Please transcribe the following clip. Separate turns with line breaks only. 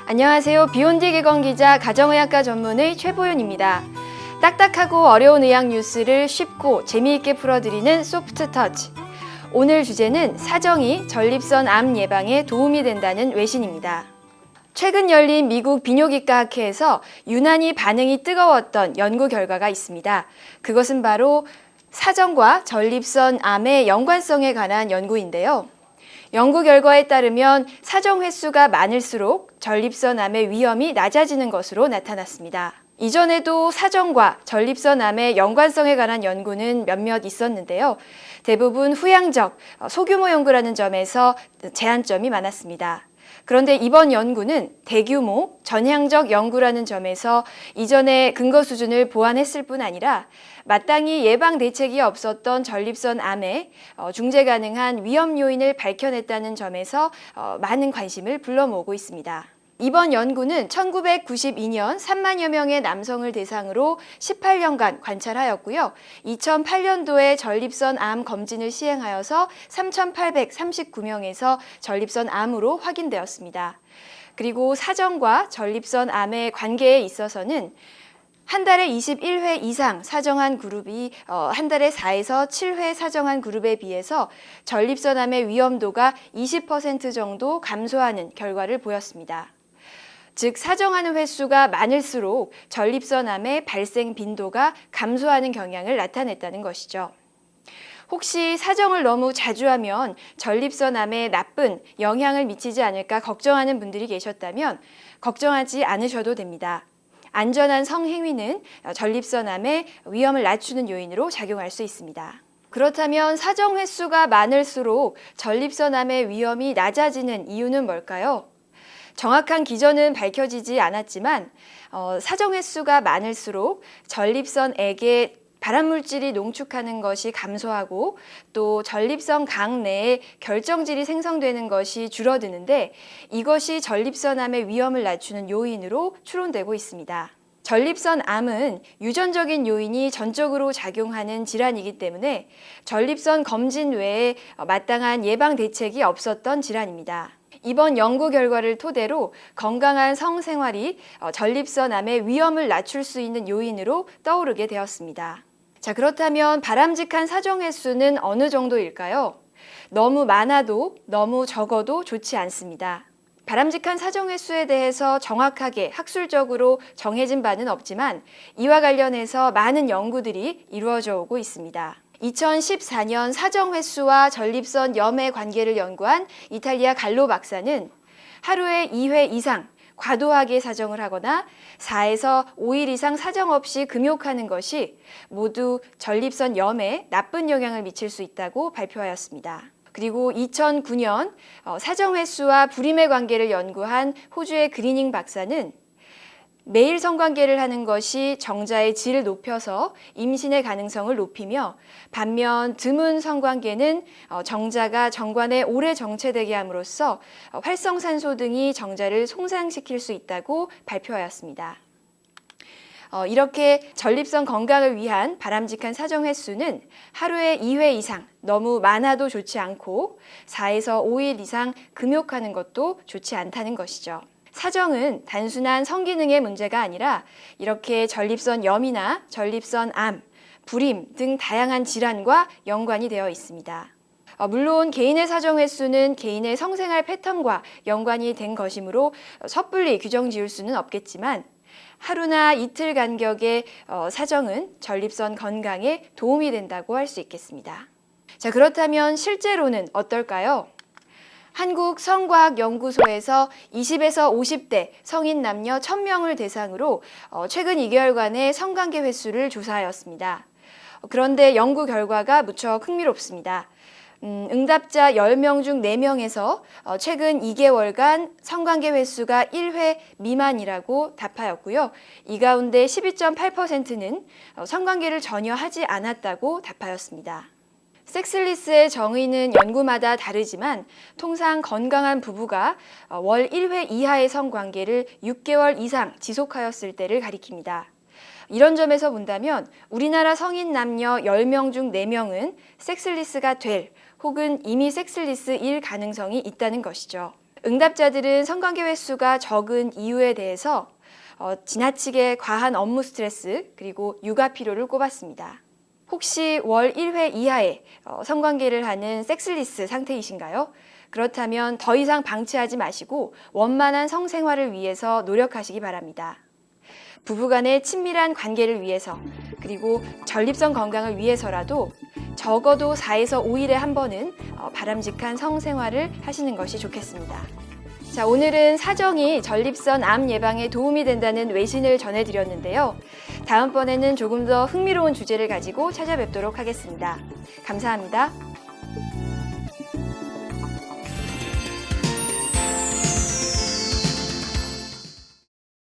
안녕하세요. 비욘디 개건 기자 가정의학과 전문의 최보윤입니다. 딱딱하고 어려운 의학 뉴스를 쉽고 재미있게 풀어드리는 소프트 터치. 오늘 주제는 사정이 전립선 암 예방에 도움이 된다는 외신입니다. 최근 열린 미국 비뇨기과 학회에서 유난히 반응이 뜨거웠던 연구 결과가 있습니다. 그것은 바로 사정과 전립선 암의 연관성에 관한 연구인데요. 연구 결과에 따르면 사정 횟수가 많을수록 전립선 암의 위험이 낮아지는 것으로 나타났습니다. 이전에도 사정과 전립선 암의 연관성에 관한 연구는 몇몇 있었는데요. 대부분 후양적, 소규모 연구라는 점에서 제한점이 많았습니다. 그런데 이번 연구는 대규모, 전향적 연구라는 점에서 이전의 근거 수준을 보완했을 뿐 아니라 마땅히 예방 대책이 없었던 전립선 암의 중재 가능한 위험 요인을 밝혀냈다는 점에서 많은 관심을 불러 모으고 있습니다. 이번 연구는 1992년 3만여 명의 남성을 대상으로 18년간 관찰하였고요. 2008년도에 전립선 암 검진을 시행하여서 3,839명에서 전립선 암으로 확인되었습니다. 그리고 사정과 전립선 암의 관계에 있어서는 한 달에 21회 이상 사정한 그룹이 한 달에 4에서 7회 사정한 그룹에 비해서 전립선 암의 위험도가 20% 정도 감소하는 결과를 보였습니다. 즉 사정하는 횟수가 많을수록 전립선 암의 발생 빈도가 감소하는 경향을 나타냈다는 것이죠. 혹시 사정을 너무 자주 하면 전립선 암에 나쁜 영향을 미치지 않을까 걱정하는 분들이 계셨다면 걱정하지 않으셔도 됩니다. 안전한 성행위는 전립선 암의 위험을 낮추는 요인으로 작용할 수 있습니다. 그렇다면 사정 횟수가 많을수록 전립선 암의 위험이 낮아지는 이유는 뭘까요? 정확한 기전은 밝혀지지 않았지만 사정 횟수가 많을수록 전립선액에 발암물질이 농축하는 것이 감소하고 또 전립선 강 내에 결정질이 생성되는 것이 줄어드는데 이것이 전립선 암의 위험을 낮추는 요인으로 추론되고 있습니다. 전립선 암은 유전적인 요인이 전적으로 작용하는 질환이기 때문에 전립선 검진 외에 마땅한 예방 대책이 없었던 질환입니다. 이번 연구 결과를 토대로 건강한 성생활이 전립선 암의 위험을 낮출 수 있는 요인으로 떠오르게 되었습니다. 자, 그렇다면 바람직한 사정 횟수는 어느 정도일까요? 너무 많아도 너무 적어도 좋지 않습니다. 바람직한 사정 횟수에 대해서 정확하게 학술적으로 정해진 바는 없지만 이와 관련해서 많은 연구들이 이루어져 오고 있습니다. 2014년 사정 횟수와 전립선 염의 관계를 연구한 이탈리아 갈로 박사는 하루에 2회 이상 과도하게 사정을 하거나 4에서 5일 이상 사정 없이 금욕하는 것이 모두 전립선 염에 나쁜 영향을 미칠 수 있다고 발표하였습니다. 그리고 2009년 사정 횟수와 불임의 관계를 연구한 호주의 그리닝 박사는 매일 성관계를 하는 것이 정자의 질을 높여서 임신의 가능성을 높이며 반면 드문 성관계는 정자가 정관에 오래 정체되게 함으로써 활성산소 등이 정자를 손상시킬 수 있다고 발표하였습니다. 이렇게 전립선 건강을 위한 바람직한 사정 횟수는 하루에 2회 이상 너무 많아도 좋지 않고 4에서 5일 이상 금욕하는 것도 좋지 않다는 것이죠. 사정은 단순한 성기능의 문제가 아니라 이렇게 전립선 염이나 전립선 암, 불임 등 다양한 질환과 연관이 되어 있습니다. 물론 개인의 사정 횟수는 개인의 성생활 패턴과 연관이 된 것이므로 섣불리 규정 지을 수는 없겠지만 하루나 이틀 간격의 사정은 전립선 건강에 도움이 된다고 할 수 있겠습니다. 자, 그렇다면 실제로는 어떨까요? 한국성과학연구소에서 20에서 50대 성인 남녀 1000명을 대상으로 최근 2개월간의 성관계 횟수를 조사하였습니다. 그런데 연구 결과가 무척 흥미롭습니다. 응답자 10명 중 4명에서 최근 2개월간 성관계 횟수가 1회 미만이라고 답하였고요. 이 가운데 12.8%는 성관계를 전혀 하지 않았다고 답하였습니다. 섹슬리스의 정의는 연구마다 다르지만 통상 건강한 부부가 월 1회 이하의 성관계를 6개월 이상 지속하였을 때를 가리킵니다. 이런 점에서 본다면 우리나라 성인 남녀 10명 중 4명은 섹슬리스가 될 혹은 이미 섹슬리스일 가능성이 있다는 것이죠. 응답자들은 성관계 횟수가 적은 이유에 대해서 지나치게 과한 업무 스트레스 그리고 육아 필요를 꼽았습니다. 혹시 월 1회 이하의 성관계를 하는 섹슬리스 상태이신가요? 그렇다면 더 이상 방치하지 마시고 원만한 성생활을 위해서 노력하시기 바랍니다. 부부간의 친밀한 관계를 위해서 그리고 전립선 건강을 위해서라도 적어도 4에서 5일에 한 번은 바람직한 성생활을 하시는 것이 좋겠습니다. 자, 오늘은 사정이 전립선 암 예방에 도움이 된다는 외신을 전해드렸는데요. 다음번에는 조금 더 흥미로운 주제를 가지고 찾아뵙도록 하겠습니다. 감사합니다.